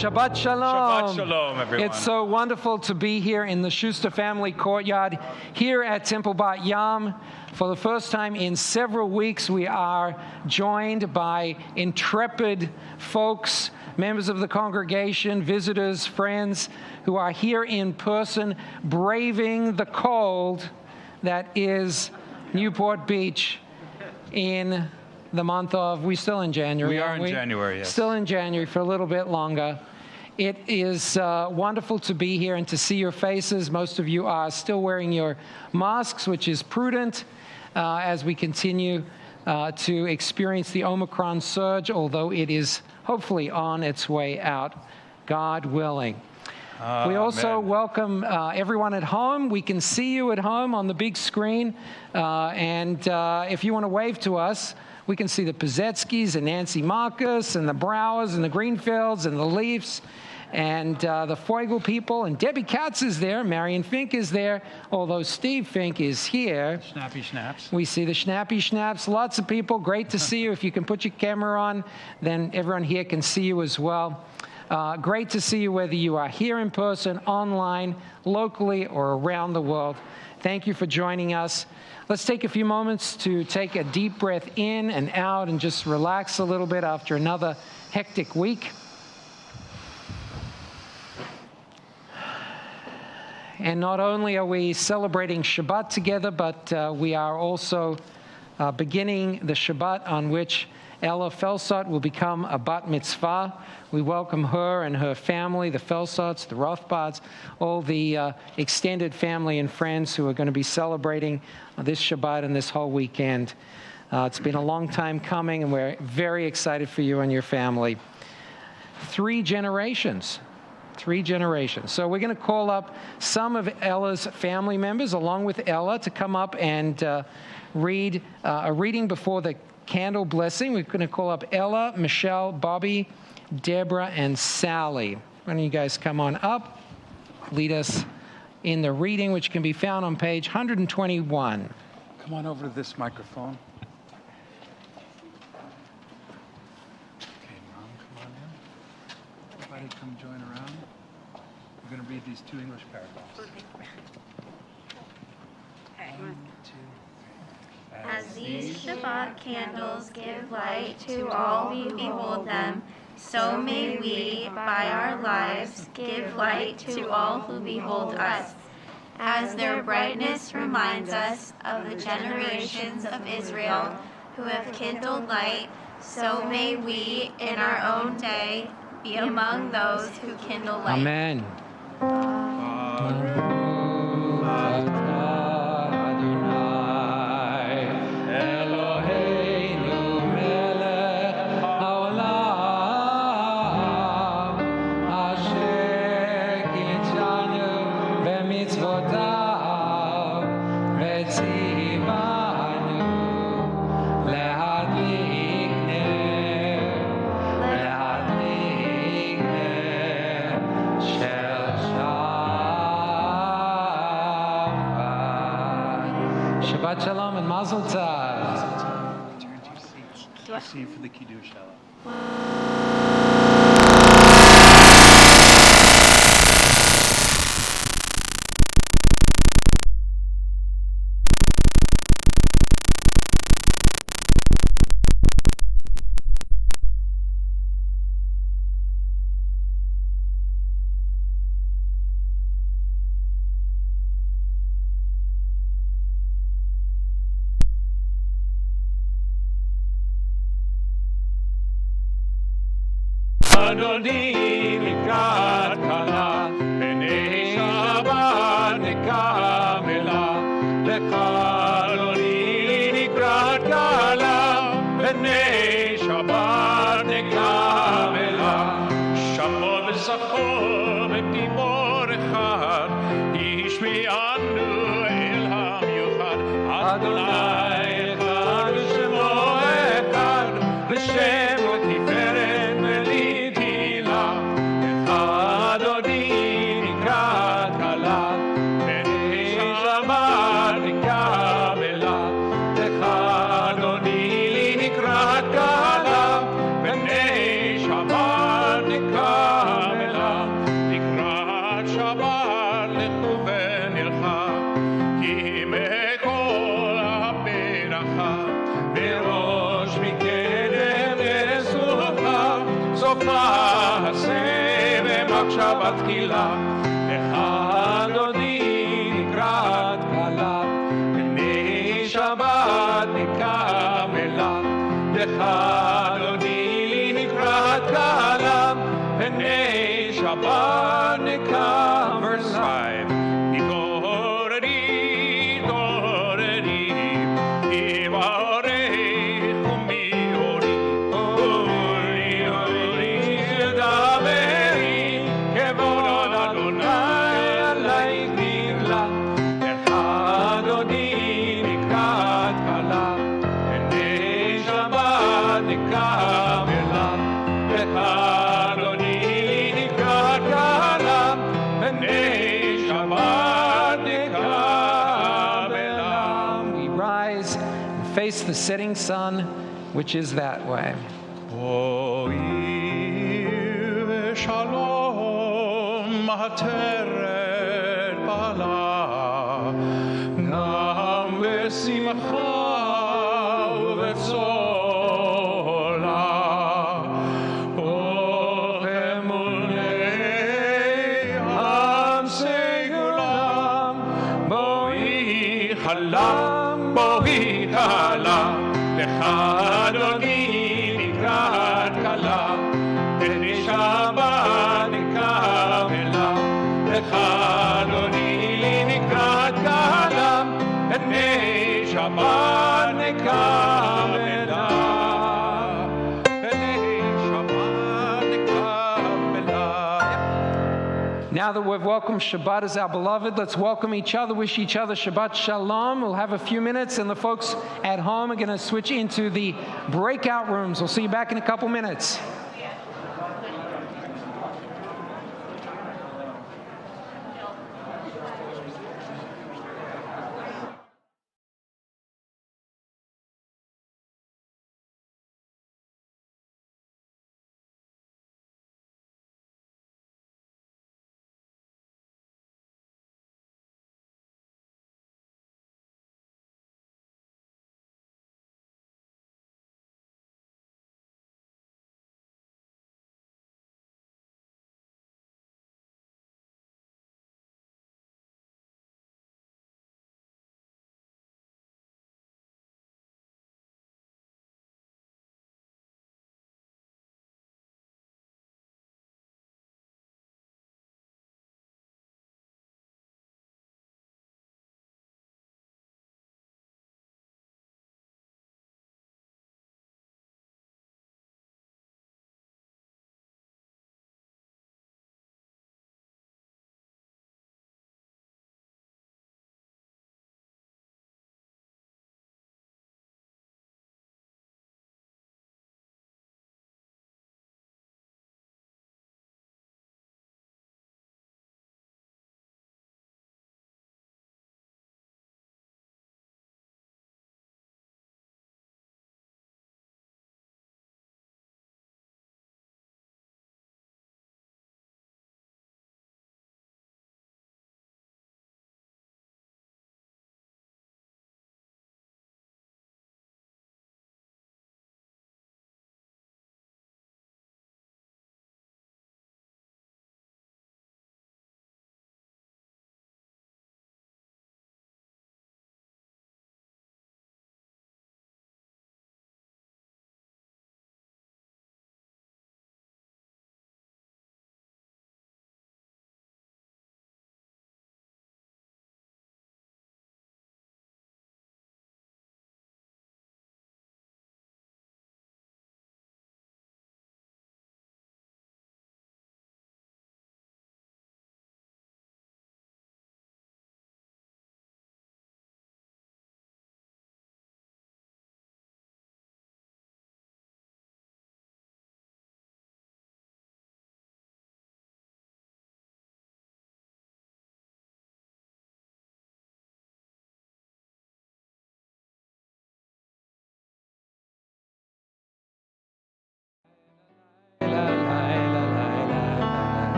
Shabbat Shalom. Shabbat Shalom, everyone. It's so wonderful to be here in the Schuster family courtyard here at Temple Bat Yahm. For the first time in several weeks, we are joined by intrepid folks, members of the congregation, visitors, friends who are here in person, braving the cold that is Newport Beach in the month of, we're still in January. We are in January, yes. Still in January for a little bit longer. It is wonderful to be here and to see your faces. Most of you are still wearing your masks, which is prudent as we continue to experience the Omicron surge, although it is hopefully on its way out, God willing. We also welcome everyone at home. We can see you at home on the big screen. And if you want to wave to us, we can see the Pizetskis and Nancy Marcus and the Browers and the Greenfields and the Leafs and the Feugl people. And Debbie Katz is there. Marion Fink is there, although Steve Fink is here. Snappy Schnaps. We see the Snappy Schnaps. Lots of people. Great to see you. If you can put your camera on, then everyone here can see you as well. Great to see you whether you are here in person, online, locally, or around the world. Thank you for joining us. Let's take a few moments to take a deep breath in and out and just relax a little bit after another hectic week. And not only are we celebrating Shabbat together, but we are also beginning the Shabbat on which Ella Felsot will become a bat mitzvah. We welcome her and her family, the Felsots, the Rothbards, all the extended family and friends who are going to be celebrating this Shabbat and this whole weekend. It's been a long time coming, and we're very excited for you and your family. 3 generations. So we're going to call up some of Ella's family members, along with Ella, to come up and read a reading before the candle blessing. We're going to call up Ella, Michelle, Bobby, Deborah, and Sally. Why don't you guys come on up, lead us in the reading, which can be found on page 121. Come on over to this microphone. Okay, Mom, come on in. Everybody come join around. We're going to read these 2 English paragraphs. Okay. 1, 2, 3. As these Shabbat candles give light to all who behold them, so may we, by our lives, give light to all who behold us. As their brightness reminds us of the generations of Israel who have kindled light, so may we, in our own day, be among those who kindle light. Amen. Shabbat Shalom and Mazel Tov. Turn to your seats. Receive for the Kiddush, Ella. אדוני לקראת כלה, בני שבת נקמלה. לך אדוני לקראת כלה, בני שבת נקמלה. שמור וזכור וגיבור אחד, השמיענו אל המיוחד. אדוני אחד ושמו אחד, ושם ותפארת Come תעשה במחשבה תחילה, לך אדוני לקראת כלה, בני שבת נקבלה, לך אדוני לקראת כלה, בני שבת נקבלה. Verse 5. Face the setting sun, which is that way. Shalom, hateret bala, nam vesimcha uvetzola, ochemulei am segulam, boi chalam, boi chalam, lecha Adoni nikrat kala, bnei Shabbat nikavela, lecha Adoni nikrat kala, bnei Shabbat nikavela, bnei Shabbat nikavela. Now that we've welcomed Shabbat as our beloved, let's welcome each other, wish each other Shabbat Shalom. We'll have a few minutes, and the folks at home are going to switch into the breakout rooms. We'll see you back in a couple minutes.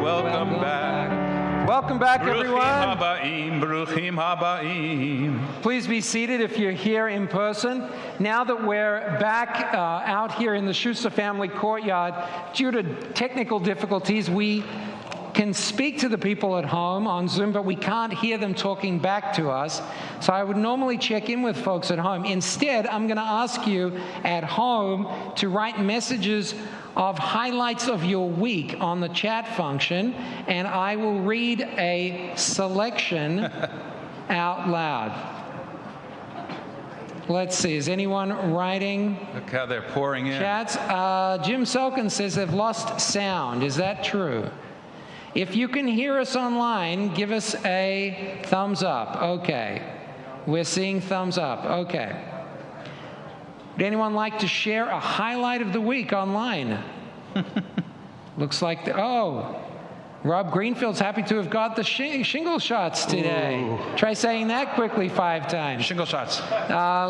Welcome back. Welcome back, Bruchim everyone. haba'im, bruchim haba'im. Please be seated if you're here in person. Now that we're back out here in the Schuster family courtyard, due to technical difficulties, we can speak to the people at home on Zoom, but we can't hear them talking back to us. So I would normally check in with folks at home. Instead, I'm going to ask you at home to write messages of highlights of your week on the chat function, and I will read a selection out loud. Let's see, is anyone writing Look how they're pouring in. chats? Jim Selkin says they've lost sound. Is that true? If you can hear us online, give us a thumbs up. Okay. We're seeing thumbs up. Okay. Would anyone like to share a highlight of the week online? Looks like Rob Greenfield's happy to have got the shingle shots today. Ooh. Try saying that quickly 5 times. Shingle shots.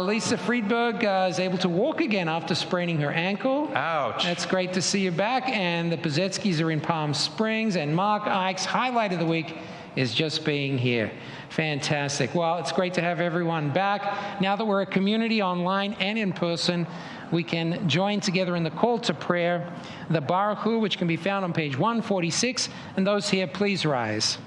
Lisa Friedberg is able to walk again after spraining her ankle. Ouch. That's great to see you back. And the Pazetskis are in Palm Springs. And Mark Ike's highlight of the week is just being here. Fantastic. Well, it's great to have everyone back. Now that we're a community online and in person, we can join together in the call to prayer, the Baruch Hu, which can be found on page 146. And those here, please rise.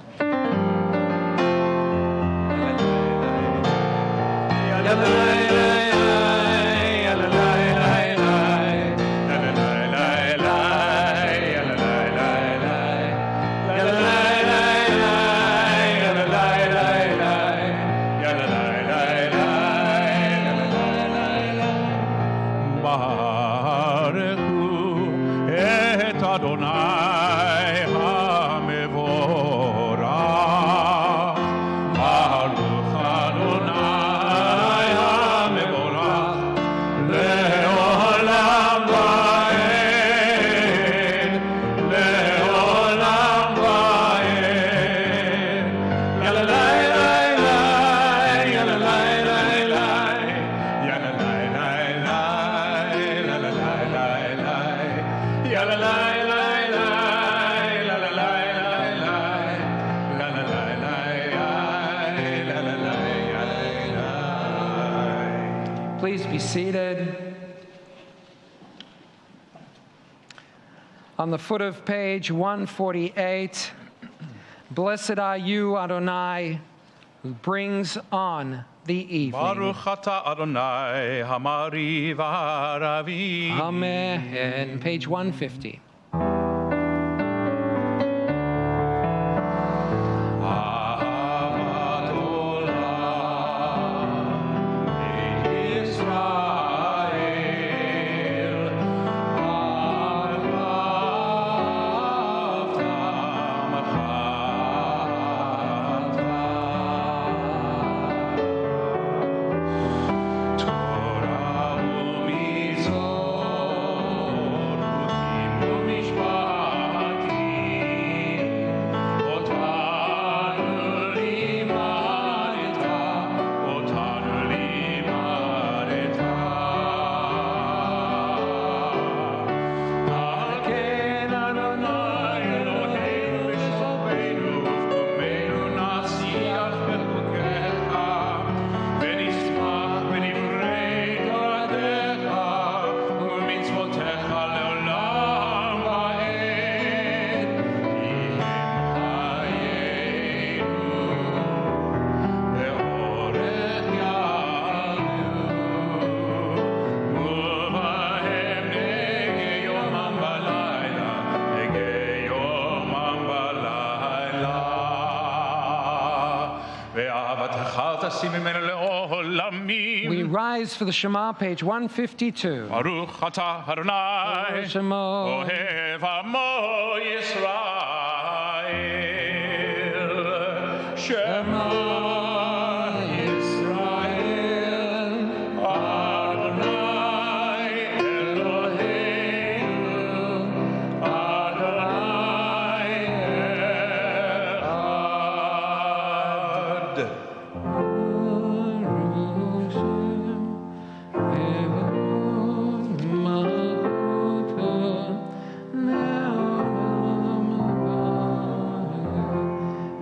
Please be seated. On the foot of page 148, blessed are you, Adonai, who brings on the evening. Baruch atah Adonai, hamari v'haravi. Amen. Page 150. We rise for the Shema, page 152. Baruch atah Adonai, Shema. ohev amo Yisrael. Shema Yisrael, Adonai Eloheinu, Adonai Echad.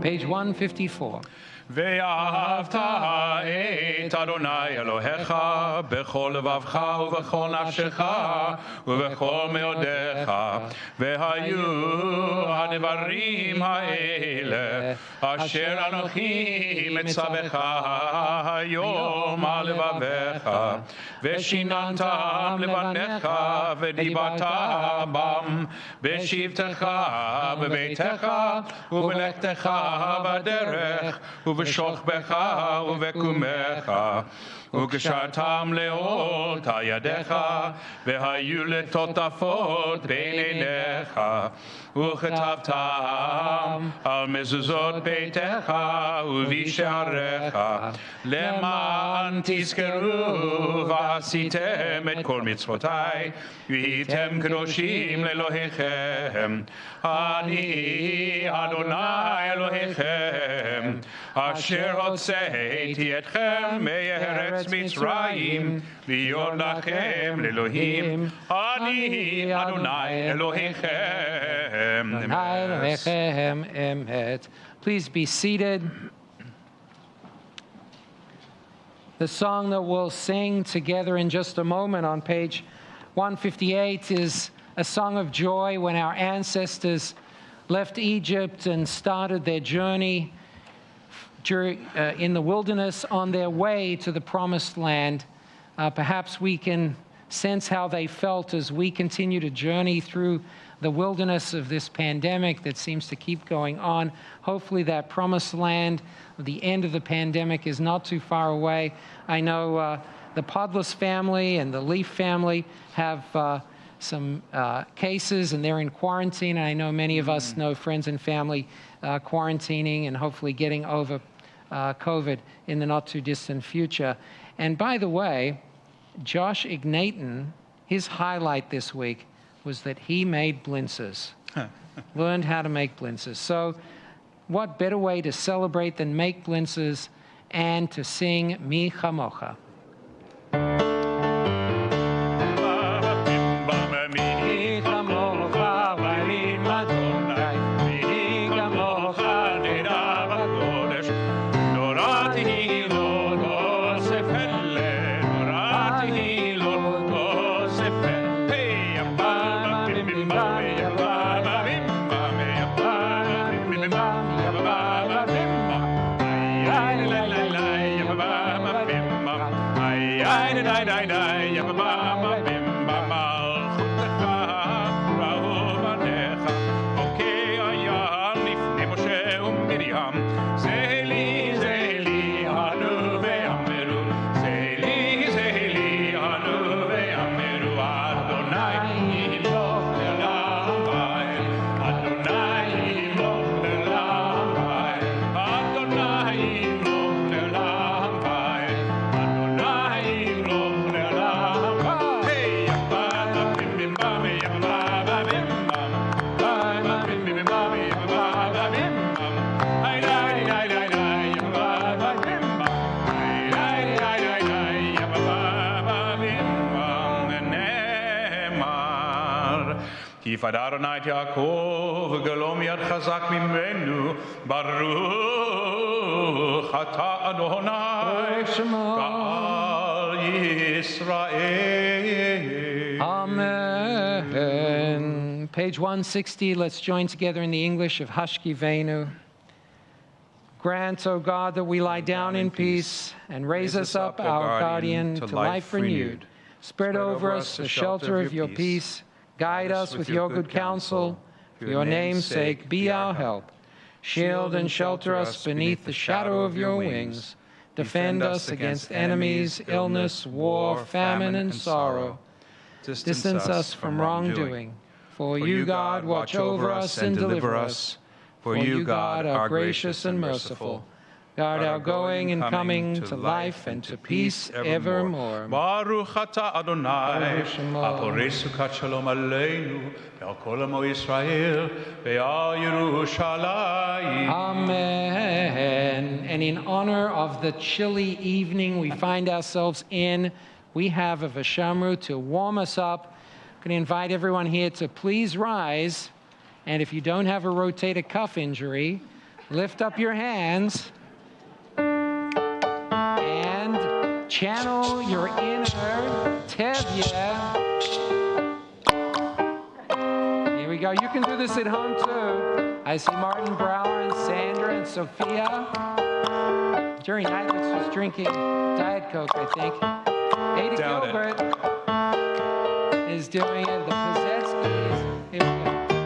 Page 154. ואהבת את אדוני אלוהיך בכל לבבך ובכל נפשך ובכל מאודיך. והיו הדברים האלה אשר אנוכי מצווך היום על לבביך, ושיננתם לבניך ודיברת בם בשבתך בביתך ובלכתך בדרך ובשוכבך ובקומך, וקשרתם לאות ידיך, והיו לטוטפות בין עיניך, וכתבתם על מזוזות ביתך ובשעריך, למען תזכרו ועשיתם את כל מצוותיי, והייתם קדושים לאלוהיכם. אני אדוני אלוהיכם, אשר הוצאתי אתכם מארץ מצרים, להיות לכם לאלוהים. אני אדוני אלוהיכם. Emet. Please be seated. The song that we'll sing together in just a moment on page 158 is a song of joy when our ancestors left Egypt and started their journey in the wilderness on their way to the promised land. Perhaps we can sense how they felt as we continue to journey through the wilderness of this pandemic that seems to keep going on. Hopefully that promised land, the end of the pandemic, is not too far away. I know the Podless family and the Leaf family have some cases, and they're in quarantine. And I know many of us know friends and family quarantining and hopefully getting over COVID in the not-too-distant future. And by the way, Josh Ignaton, his highlight this week was that he made blintzes, learned how to make blintzes. So what better way to celebrate than make blintzes and to sing Mi Chamocha. יפדה אדוני את יעקב וגלום יד חזק ממנו, ברוך אתה אדוני גאל ישראל. Amen. Page 160, let's join together in the English of Hashkivenu. Grant, O God, that we lie down in peace and raise us up, our guardian, to life renewed. Spread over us the shelter of your peace. Guide us with your good counsel. For your name's sake, be our help. Shield and shelter us beneath the shadow of your wings. Defend us against enemies, illness, war, famine, and sorrow. Distance us from wrongdoing. For you, God, watch over us and deliver us. For you, God, are gracious and merciful. Guard our going and coming to life and to peace evermore. Baruch atah Adonai, aporesu kat shalom aleinu, ve'al kol amo Yisrael, ve'al Yerushalayim. Amen. And in honor of the chilly evening we find ourselves in, we have a Vashamru to warm us up. I'm going to invite everyone here to please rise. And if you don't have a rotator cuff injury, lift up your hands and channel your inner TBY. Here we go. You can do this at home too. I see Martin Brower and Sandra and Sophia. Jerry Knightley's just drinking Diet Coke, I think. Ada Doubt it. Gilbert is doing it. The Pozetskis. Here we go.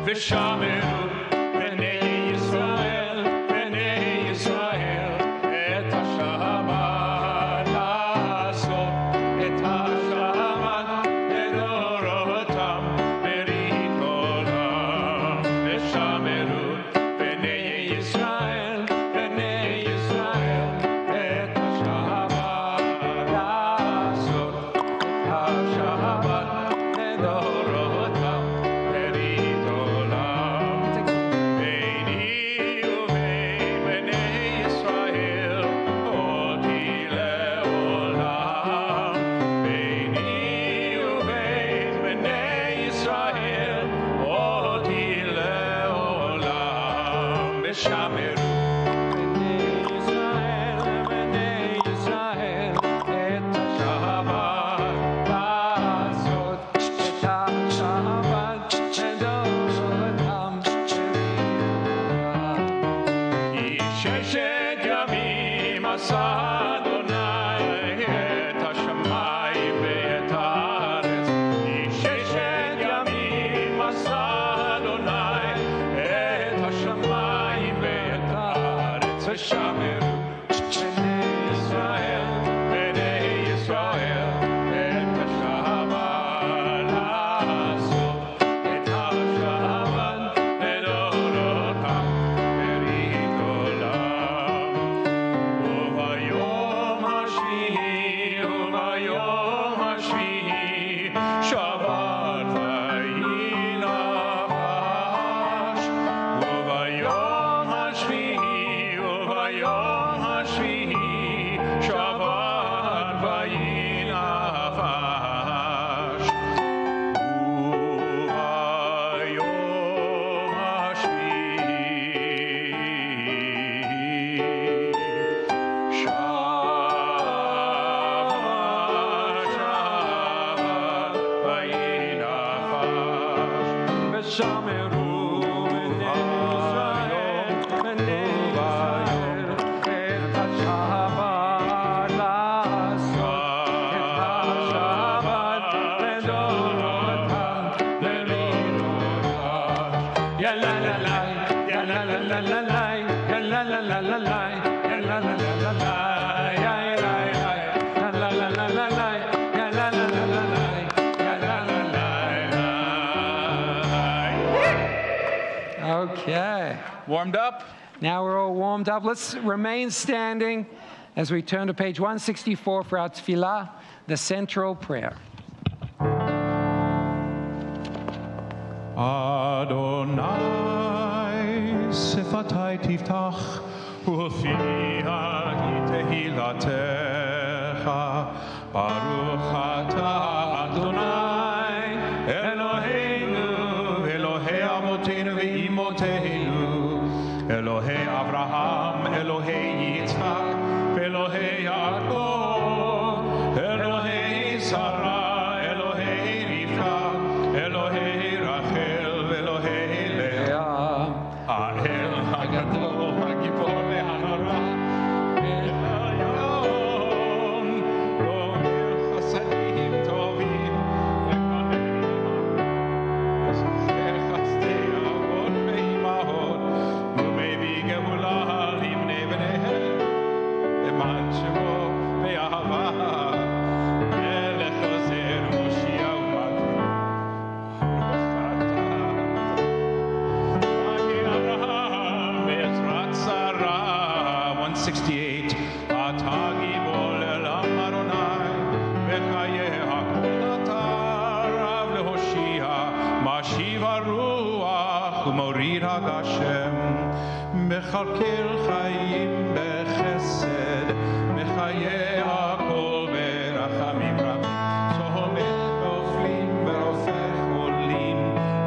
ושמרו בני ישראל, בני ישראל, את השבת לעשות, את השבת לדורותם, ברית עולם. ושמרו בני ישראל, בני ישראל, את השבת לעשות, את השבת לדורותם, ברית עולם. ביני ובין בני ישראל, אותי לעולם. ביני ובין בני ישראל, אותי לעולם. ושמרו בני ישראל, בני ישראל, את השבת לעשות, את השבת לדורותם, כי ששת ימים עשה אדוני את השמיים ואת הארץ. כי ששת ימים עשה אדוני את השמיים ואת הארץ. ושמרו בני ישראל, בני ישראל, את השבת לעשות, את השבת לדורותם, ברית עולם. וביום השביעי, וביום השביעי, שבת ויהי נפש. וביום השביעי, וביום השביעי, שבת ויהי נפש. וביום השביעי, שבת ויהי נפש. ושמרו בני ישראל, בני ישראל, את השבת לעשות, את השבת לדורותם, ברית עולם. יא לה לה לה, יא לה לה לה לה לה, יא לה לה לה לה לה, יא לה לה לה לה לה, יא לה לה לה לה לה לה, יא לה לה לה לה לה, יא לה לה לה לה. Okay. Warmed up? Now we're all warmed up. Let's remain standing as we turn to page 164 for our tefillah, the central prayer. Adonai sifatai tiftach ufiha tehillatcha baruch atah Adonai Eloheinu Elohei avotenu ve'imoteinu Elohei Avraham Elohei Yitzchak Elohei Yaakov Elohei Sarah Elohei Rivka Elohei Rachel Elohei Leah האל הגדול הגיבור והנורא אל היום גומר חסדים טובים וקונן וזוכר חסדי אבות ואימהות ומביא גאולה לבני בניהם למען שמו באהבה מלך עוזר מושיע ומגן ברוך אתה 168 אתה גיבור לעולם אדוני וחיי הכל אתה רב להושיע משיב הרוח ומוריד הגשם מכלכל חיים בחסד מחיי הכל ברחמים רבים סומך נופלים ורופא חולים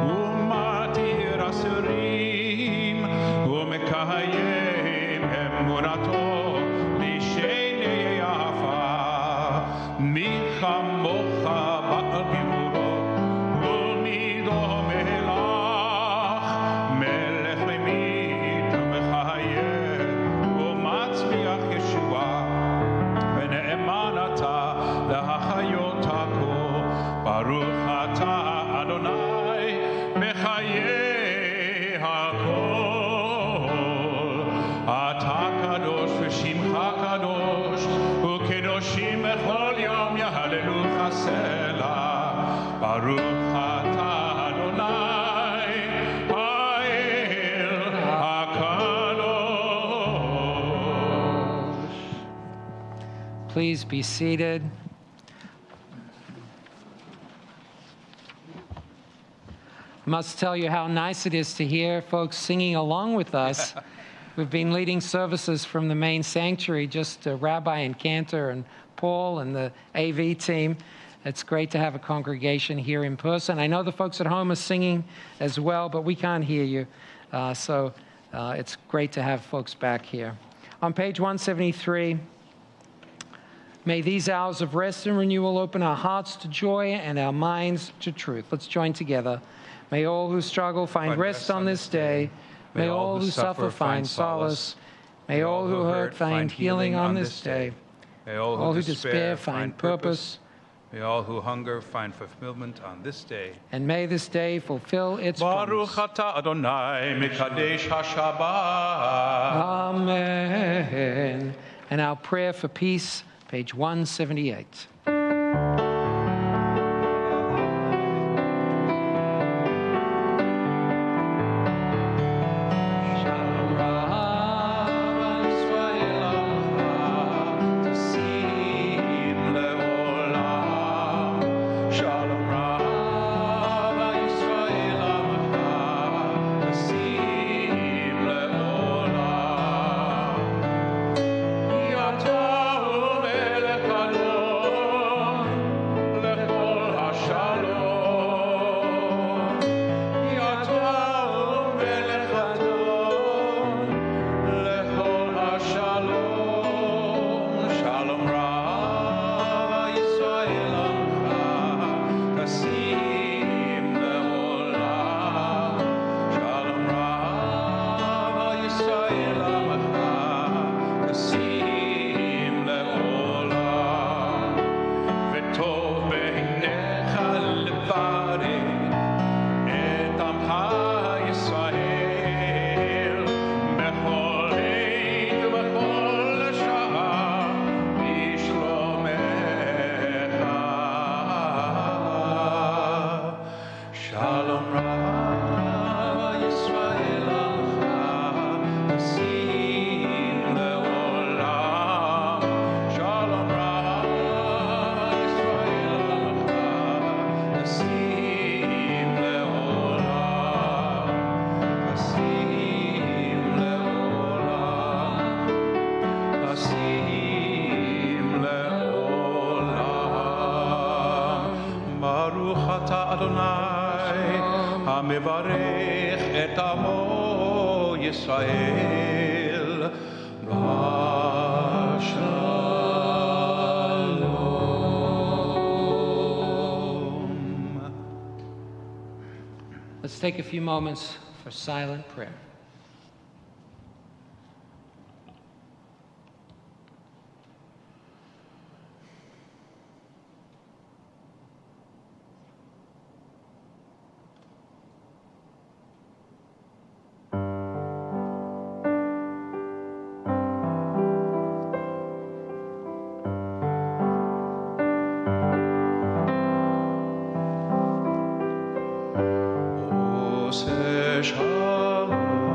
ומתיר אסירים ומקיים ומקיים אמונתו בשני יפה. מי כמוך בעל גיבורו ולמידו מלך, מלך ממית ומחיה ומצמיח ישועה, ונאמן אתה להחיות הכל. ברוך אתה אדוני בחיי הכל. אתה קדוש ושמך קדוש, וקדושים בכל יום יהללוך סלה. ברוך אתה אדוני האל הקדוש. Please be seated. I must tell you how nice it is to hear folks singing along with us. We've been leading services from the main sanctuary, just Rabbi and Cantor and Paul and the AV team. It's great to have a congregation here in person. I know the folks at home are singing as well, but we can't hear you. So it's great to have folks back here. On page 173, may these hours of rest and renewal open our hearts to joy and our minds to truth. Let's join together. May all who struggle find rest on this day. May all who suffer find solace. May all who hurt find healing on this day. May All who despair find purpose. May all who hunger find fulfillment on this day. And may this day fulfill its promise. Baruch ata Adonai mekadesh hashabbat. Amen. And our prayer for peace, page 178. המברך את עמו ישראל בשלום. Let's take a few moments for silent prayer. Shalom.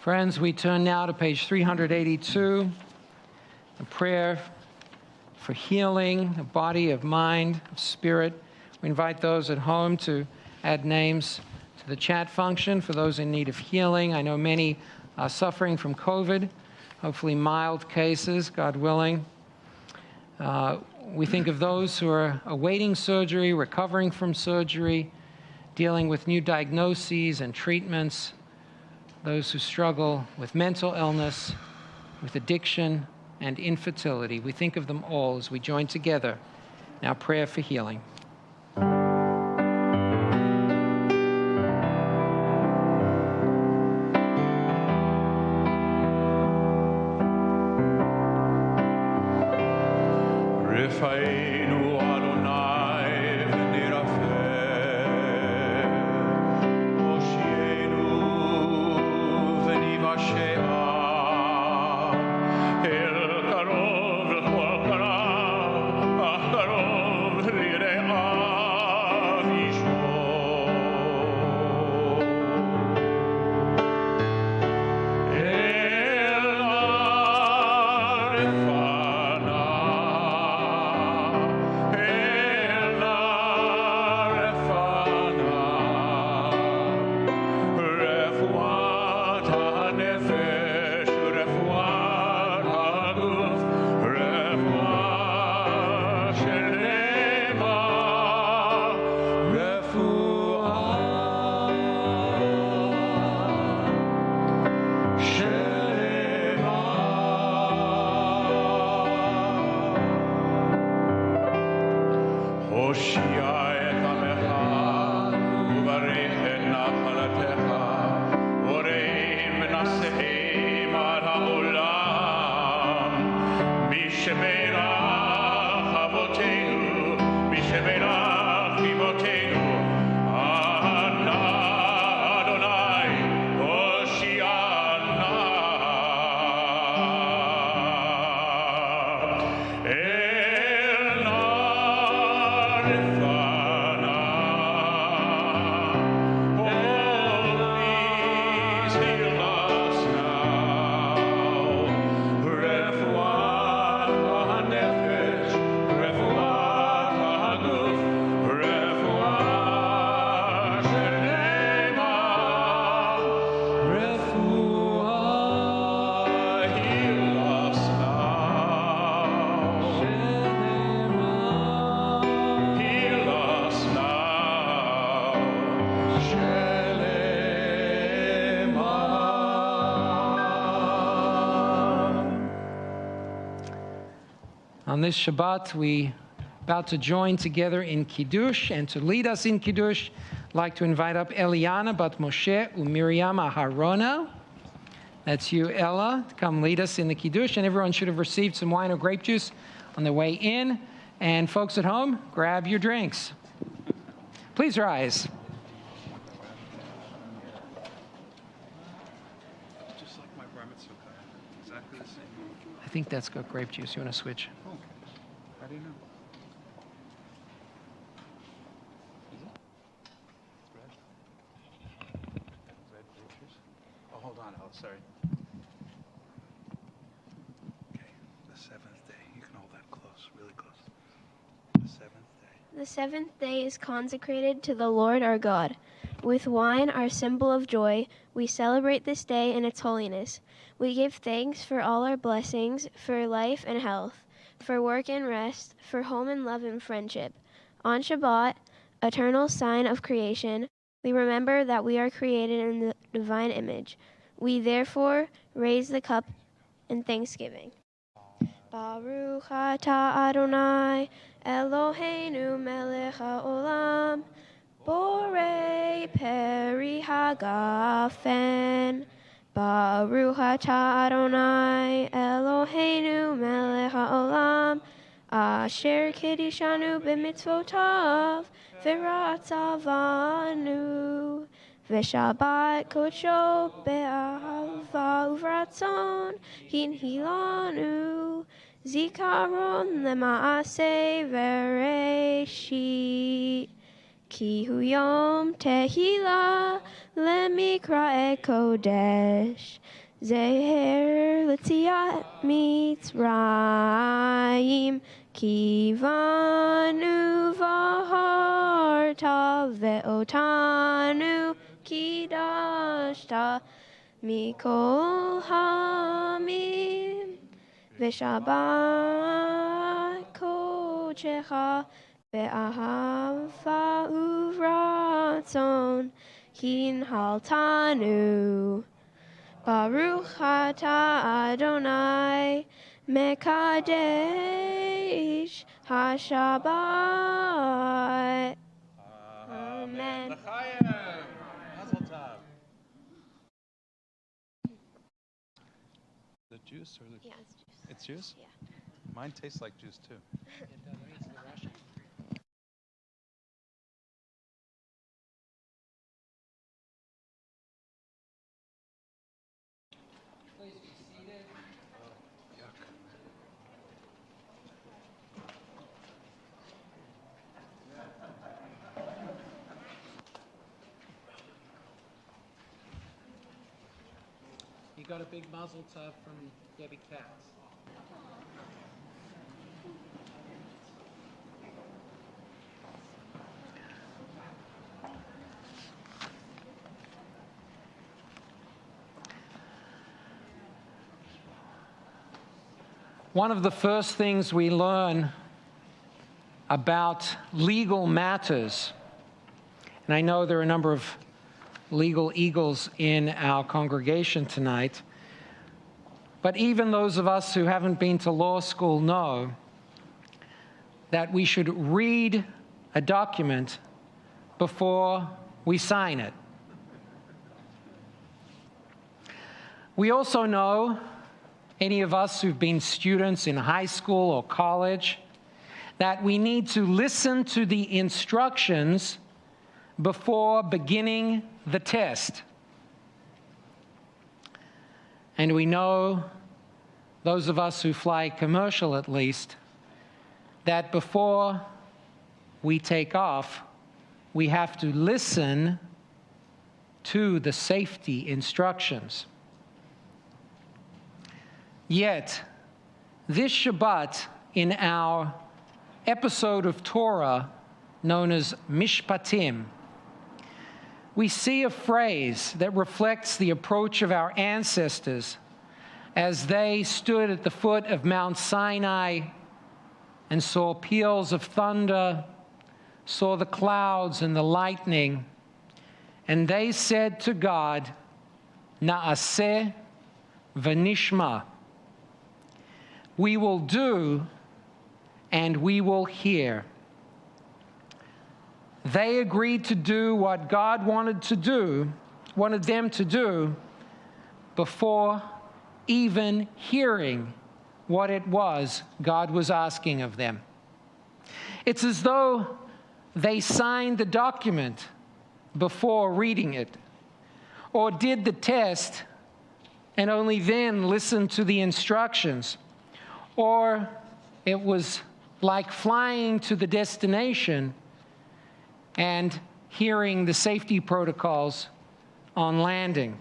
Friends, we turn now to page 382, a prayer for healing, a body of mind, of spirit. We invite those at home to add names to the chat function for those in need of healing. I know many are suffering from COVID, hopefully mild cases, God willing. We think of those who are awaiting surgery, recovering from surgery, dealing with new diagnoses and treatments, those who struggle with mental illness, with addiction, and infertility. We think of them all as we join together in our prayer for healing. On this Shabbat, we about to join together in Kiddush, and to lead us in Kiddush, I'd like to invite up Eliana Bat Moshe Miriam Aharona. That's you, Ella, to come lead us in the Kiddush, and everyone should have received some wine or grape juice on their way in. And folks at home, grab your drinks. Please rise. Just like my bar mitzvah, exactly the same. I think that's got grape juice. You want to switch? Oh, how do you know? Is it? It's red. Red grape juice. Oh, hold on. Oh, sorry. Okay, the seventh day. You can hold that close, really close. The seventh day. The seventh day is consecrated to the Lord our God. With wine, our symbol of joy, we celebrate this day in its holiness. We give thanks for all our blessings, for life and health, for work and rest, for home and love and friendship. On Shabbat, eternal sign of creation, we remember that we are created in the divine image. We therefore raise the cup in thanksgiving. Baruch atah Adonai, Eloheinu melech haolam, Borei peri hagafen. Baruch atah Adonai, Eloheinu melech haolam, asher kiddushanu b'mitzvotav, v'ratzavanu, v'shabbat kodsho be'ahava uvratzon, hinhilanu, zikaron lema'aseh v'reshit. Ki hu yom tehila למקראי קודש, זהר ליציאת מצרים, כי בנו בחרת ואותנו קידשת מכל העמים, ושבת קודשך באהבה וברצון הנהלתנו. ברוך אתה אדוני מקדש השבת. אמן. The juice or the? Yeah, it's juice. It's juice? Yeah. Mine tastes like juice too. Please be seated. Yuck. You got a big mazel tov from Debbie Katz. One of the first things we learn about legal matters, and I know there are a number of legal eagles in our congregation tonight, but even those of us who haven't been to law school know that we should read a document before we sign it. We also know, any of us who've been students in high school or college, that we need to listen to the instructions before beginning the test. And we know, those of us who fly commercial at least, that before we take off, we have to listen to the safety instructions. Yet, this Shabbat, in our episode of Torah known as Mishpatim, we see a phrase that reflects the approach of our ancestors as they stood at the foot of Mount Sinai and saw peals of thunder, saw the clouds and the lightning, and they said to God, Na'aseh v'nishma. We will do and we will hear. They agreed to do what God wanted them to do before even hearing what it was God was asking of them. It's as though they signed the document before reading it, or did the test and only then listened to the instructions, or it was like flying to the destination and hearing the safety protocols on landing.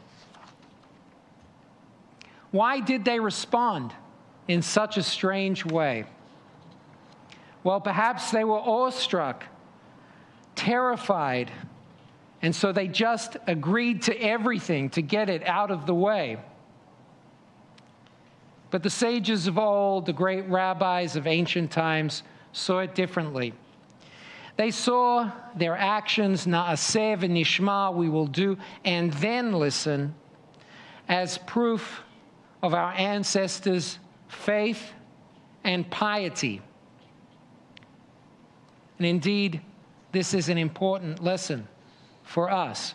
Why did they respond in such a strange way? Well, perhaps they were awestruck, terrified, and so they just agreed to everything to get it out of the way. But the sages of old, the great rabbis of ancient times, saw it differently. They saw their actions, na'aseh v'nishma, we will do, and then listen, as proof of our ancestors' faith and piety. And indeed, this is an important lesson for us.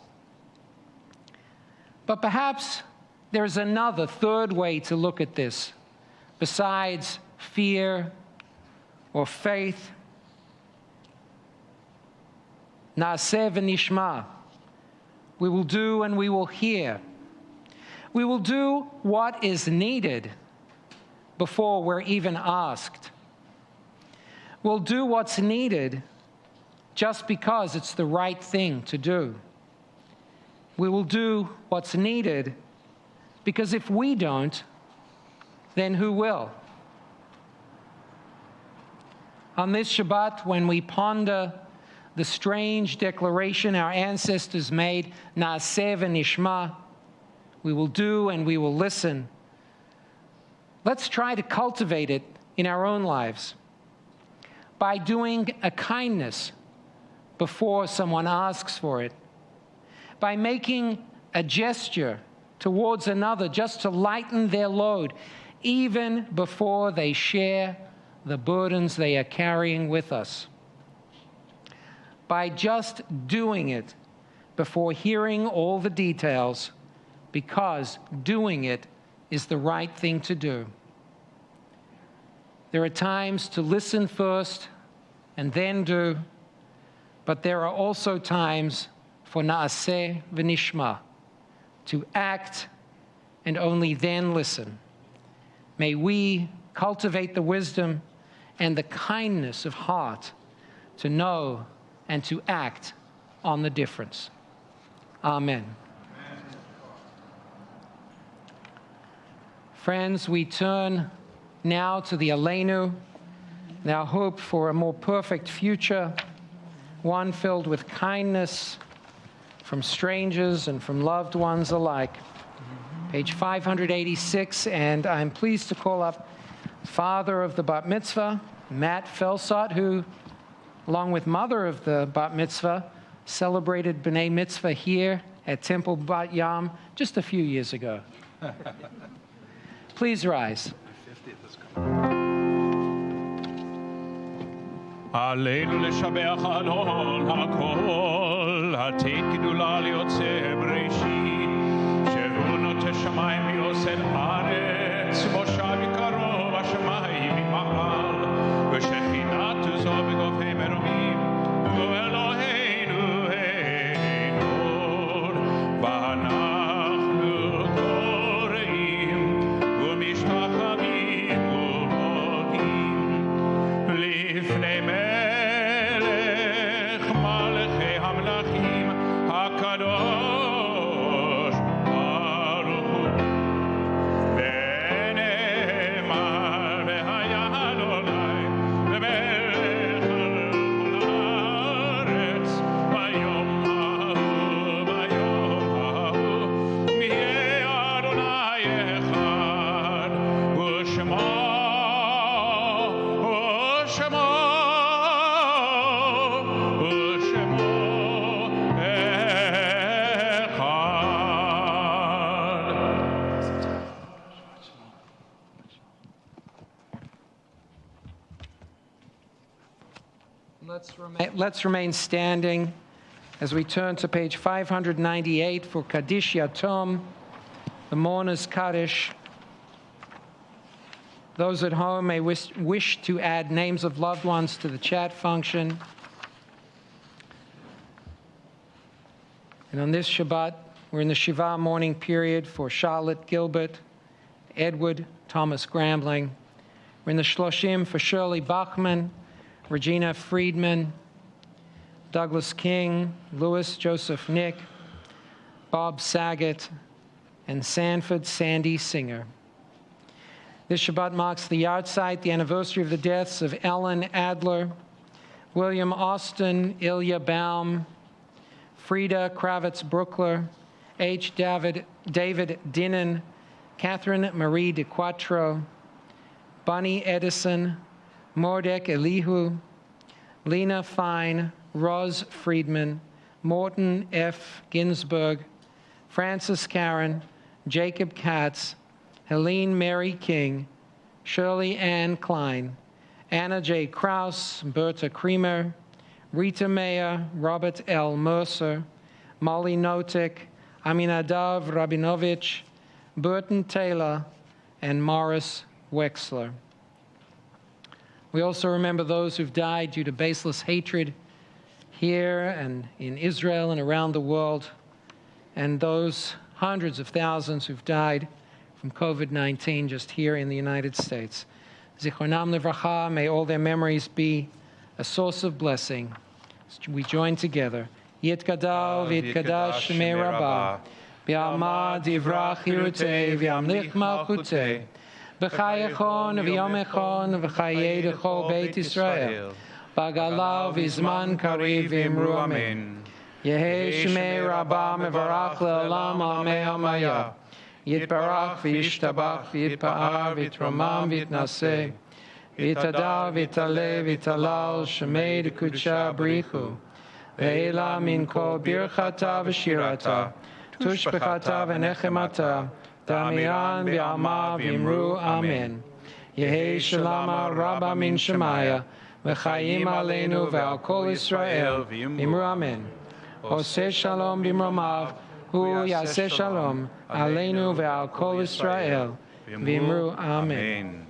But perhaps there's another, third way to look at this, besides fear or faith. Na'aseh v'nishma. We will do and we will hear. We will do what is needed before we're even asked. We'll do what's needed just because it's the right thing to do. We will do what's needed, because if we don't, then who will? On this Shabbat, when we ponder the strange declaration our ancestors made, Na'aseh v'nishma, we will do and we will listen. Let's try to cultivate it in our own lives by doing a kindness before someone asks for it, by making a gesture towards another just to lighten their load, even before they share the burdens they are carrying with us, by just doing it before hearing all the details, because doing it is the right thing to do. There are times to listen first and then do, but there are also times for Na'aseh v'nishma, to act and only then listen. May we cultivate the wisdom and the kindness of heart to know and to act on the difference. Amen. Friends, we turn now to the Aleinu, and our hope for a more perfect future, one filled with kindness from strangers and from loved ones alike. Page 586, and I'm pleased to call up father of the bat mitzvah, Matt Felsot, who, along with mother of the bat mitzvah, celebrated B'nai Mitzvah here at Temple Bat Yahm just a few years ago. Please rise. עלינו לשבח אלון הכל, עתיד גדולה ליוצא בראשית, שהוא נוטה שמיים ויוסד ארץ, מושב יקרוב השמיים ממעל, ושכינת זו בגופי מרומים, ואלוהינו אין עוד, ואנחנו קוראים ומשתחווים ומודים לפני מלך מלכי המלכים הקדוש ברוך הוא, ונאמר והיה אדוני ומלך על כל הארץ ביום ההוא יהיה אדוני אחד ושמו Let's remain standing as we turn to page 598 for Kaddish Yatom, the mourner's Kaddish. Those at home may wish to add names of loved ones to the chat function. And on this Shabbat, we're in the Shiva mourning period for Charlotte Gilbert, Edward Thomas Grambling. We're in the Shloshim for Shirley Bachman, Regina Friedman, Douglas King, Louis Joseph Nick, Bob Saget, and Sanford Sandy Singer. This Shabbat marks the yahrzeit, the anniversary of the deaths of Ellen Adler, William Austin, Ilya Baum, Frida Kravitz Brookler, H. David Dinnan, Catherine Marie de Quattro, Bunny Edison, Mordek Elihu, Lena Fine, Roz Friedman, Morton F. Ginsburg, Francis Karen, Jacob Katz, Helene Mary King, Shirley Ann Klein, Anna J. Krause, Berta Kremer, Rita Mayer, Robert L. Mercer, Molly Notek, Aminadav Rabinovich, Burton Taylor, and Morris Wexler. We also remember those who've died due to baseless hatred here and in Israel and around the world, and those hundreds of thousands who've died from COVID-19 just here in the United States. Zichronam Livracha, may all their memories be a source of blessing. We join together יתגדל ויתקדש שמי רבה, ויעמד יברח חירותי וימליך מלכותי, בחייכון וביומכון וחיי לכל בית ישראל, בגלה ובזמן קריב ואמרו אמן. יהי שמי רבה מברך לעולם עמי עמיה, יתברך וישתבח ויתפאר ויתרומם ויתנשא, ויתהדר ויתעלה ויתהלל שמי דקודשה בריחו, ואלה מן כל ברכתה ושירתה, תושבחתה ונחמתה, תאמירן בעלמה ואמרו אמן. יהי שלמה רבה מן שמיה, וחיים עלינו ועל כל ישראל, ואמרו אמן. עושה שלום במרומיו, הוא יעשה שלום עלינו ועל כל ישראל, ואמרו amen.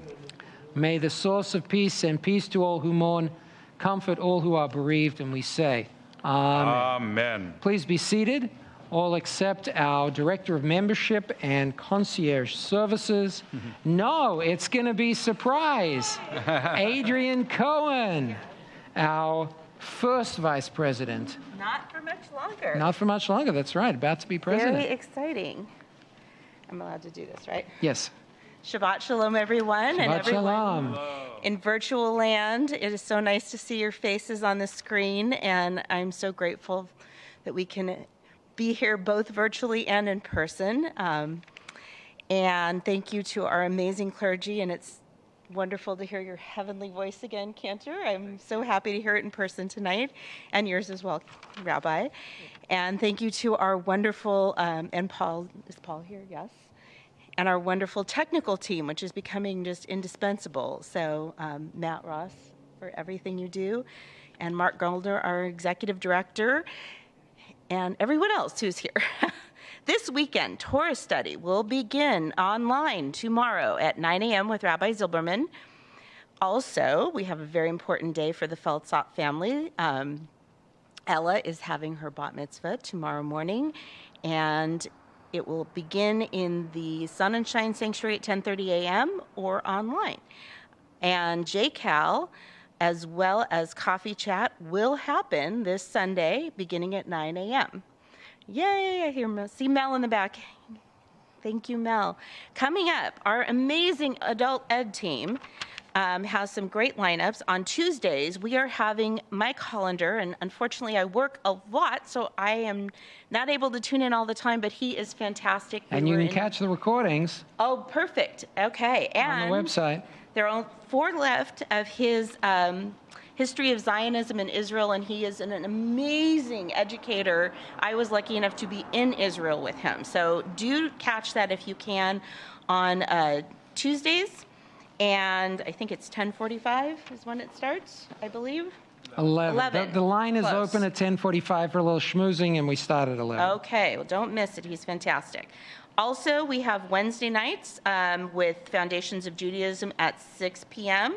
May the source of peace and peace to all who mourn comfort all who are bereaved, and we say, Amen. Amen. Please be seated. All except our Director of Membership and Concierge Services. No, it's going to be surprise. Adrian Cohen, our first Vice President. Not for much longer. Not for much longer, that's right. About to be President. Very exciting. I'm allowed to do this, right? Yes. Shabbat Shalom, everyone. And Shabbat everyone Shalom. in virtual land. It is so nice to see your faces on the screen, and I'm so grateful that we can be here both virtually and in person. And thank you to our amazing clergy, and it's wonderful to hear your heavenly voice again, Cantor. I'm so happy to hear it in person tonight, and yours as well, Rabbi. And thank you to our wonderful, and Paul, is Paul here? Yes. And our wonderful technical team, which is becoming just indispensable. So Matt Ross, for everything you do, and Mark Goldner, our executive director, and everyone else who's here. This weekend, Torah study will begin online tomorrow at 9 a.m. with Rabbi Zilberman. Also, we have a very important day for the Feltzot family. Ella is having her bat mitzvah tomorrow morning, and it will begin in the Sun and Shine Sanctuary at 10:30 a.m. or online. And JCal, as well as Coffee Chat, will happen this Sunday beginning at 9 a.m. Yay, I hear Mel. See Mel in the back. Thank you, Mel. Coming up, our amazing adult ed team has some great lineups. On Tuesdays, we are having Mike Hollander, and unfortunately I work a lot, so I am not able to tune in all the time, but he is fantastic. And you can catch the recordings. Oh, perfect. Okay. And on the website. There are 4 left of his History of Zionism in Israel, and he is an amazing educator. I was lucky enough to be in Israel with him. So do catch that if you can on Tuesdays, and I think it's 10:45 is when it starts, I believe. 11. The line is Close. open at 10:45 for a little schmoozing, and we start at 11. Okay, well, don't miss it. He's fantastic. Also, we have Wednesday nights with Foundations of Judaism at 6 p.m.,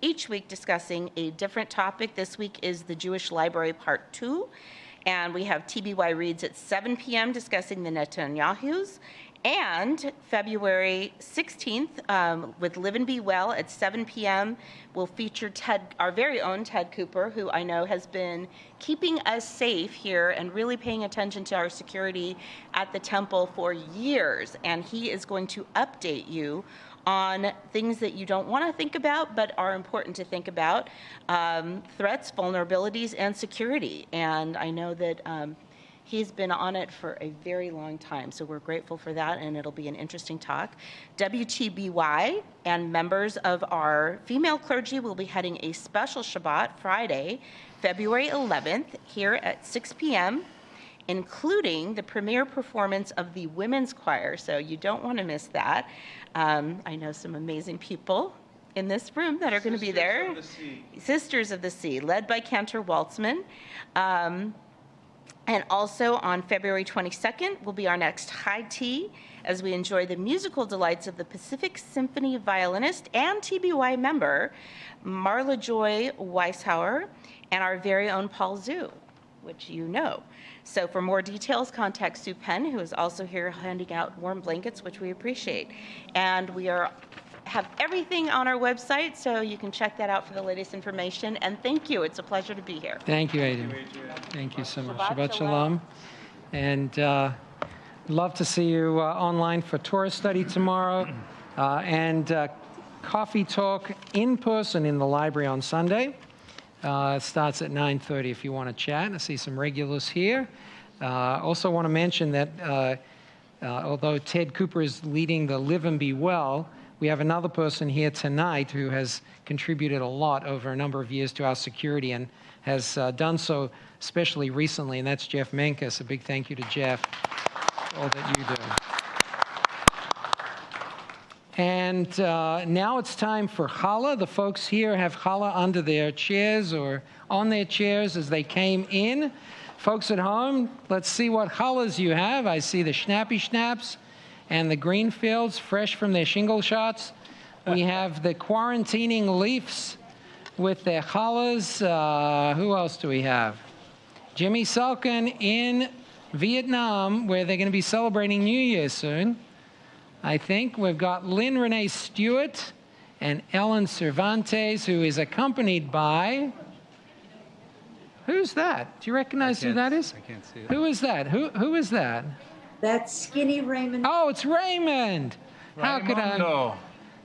each week discussing a different topic. This week is the Jewish Library Part 2, and we have TBY Reads at 7 p.m. discussing the Netanyahus. And February 16th, with Live and Be Well at 7 p.m., will feature our very own Ted Cooper, who I know has been keeping us safe here and really paying attention to our security at the temple for years. And he is going to update you on things that you don't want to think about but are important to think about, threats, vulnerabilities, and security. And I know that he's been on it for a very long time, so we're grateful for that, and it'll be an interesting talk. WTBY and members of our female clergy will be heading a special Shabbat Friday, February 11th, here at 6 p.m., including the premiere performance of the women's choir, so you don't want to miss that. I know some amazing people in this room that are going to be there. Sisters of the Sea, led by Cantor Waltzman. And also on February 22nd will be our next high tea as we enjoy the musical delights of the Pacific Symphony violinist and TBY member, Marla Joy Weishauer, and our very own Paul Zhu, which you know. So for more details, contact Sue Penn, who is also here handing out warm blankets, which we appreciate. And we have everything on our website, so you can check that out for the latest information. And thank you. It's a pleasure to be here. Thank you, Adrian. Thank you so much. Shabbat Shalom. And love to see you online for Torah study tomorrow and coffee talk in person in the library on Sunday. It starts at 9:30 if you want to chat. I see some regulars here. Also want to mention that although Ted Cooper is leading the Live and Be Well, we have another person here tonight who has contributed a lot over a number of years to our security and has done so especially recently, and that's Jeff Menkes. A big thank you to Jeff for all that you do. And now it's time for challah. The folks here have challah under their chairs or on their chairs as they came in. Folks at home, let's see what challahs you have. I see the Schnappy Schnaps and the Greenfields, fresh from their shingle shots. We have the quarantining Leafs with their challahs. Who else do we have? Jimmy Sulkin in Vietnam, where they're going to be celebrating New Year soon. I think we've got Lynn Renee Stewart and Ellen Cervantes, who is accompanied by... Who's that? Do you recognize who that is? I can't see it. Who is that? Who is that? That's Skinny Raymond. Oh, it's Raymond. How could I? Raymondo.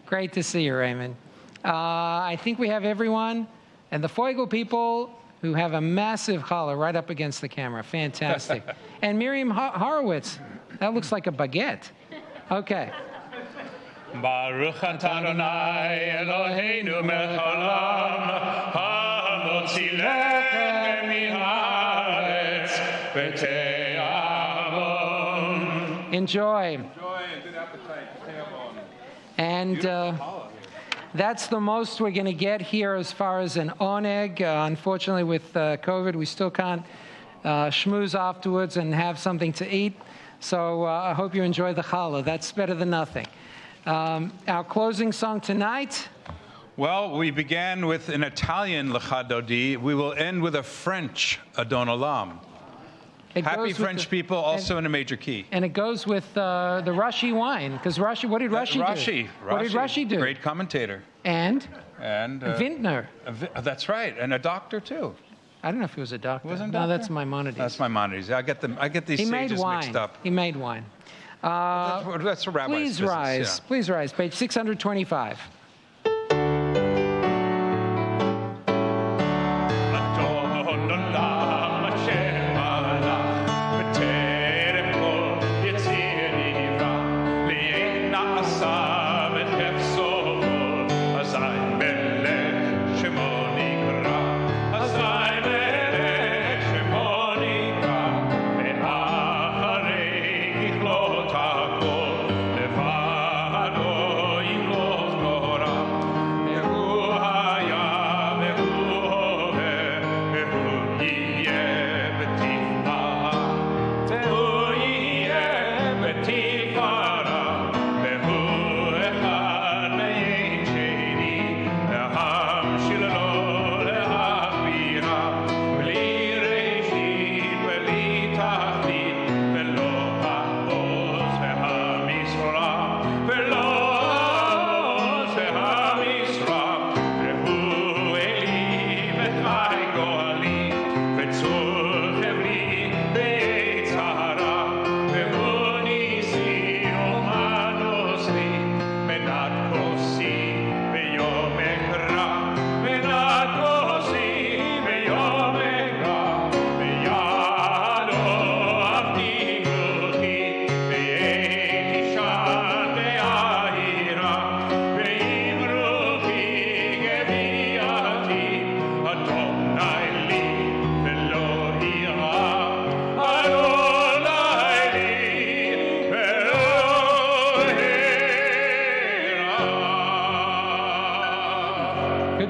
Great to see you, Raymond. I think we have everyone and the Feugl people who have a massive challah right up against the camera. Fantastic. And Miriam Horowitz. That looks like a baguette. Okay. Baruch atah Adonai Eloheinu melech haolam hamotzi lechem min haaretz v'te'avon. Enjoy. Enjoy and good appetite. And that's the most we're going to get here as far as an oneg. Unfortunately, with COVID, we still can't schmooze afterwards and have something to eat. So I hope you enjoy the challah. That's better than nothing. Our closing song tonight. Well, we began with an Italian Lecha Dodi. We will end with a French Adon Olam. Happy French people, also in a major key. And it goes with the Rashi wine, because Rashi, what did Rashi do? What did Rashi do? Great commentator. And Vintner. That's right, and a doctor too. I don't know if he was a doctor. Wasn't a no, doctor? that's Maimonides. That's Maimonides. I get these sages mixed up. He made wine. That's a rabbi's Please business, rise. yeah. Please rise. Page 625.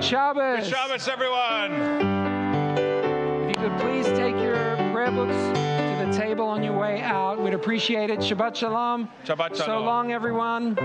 Shabbos. Good Shabbos, everyone. If you could please take your prayer books to the table on your way out, we'd appreciate it. Shabbat Shalom. Shabbat Shalom. So long, everyone.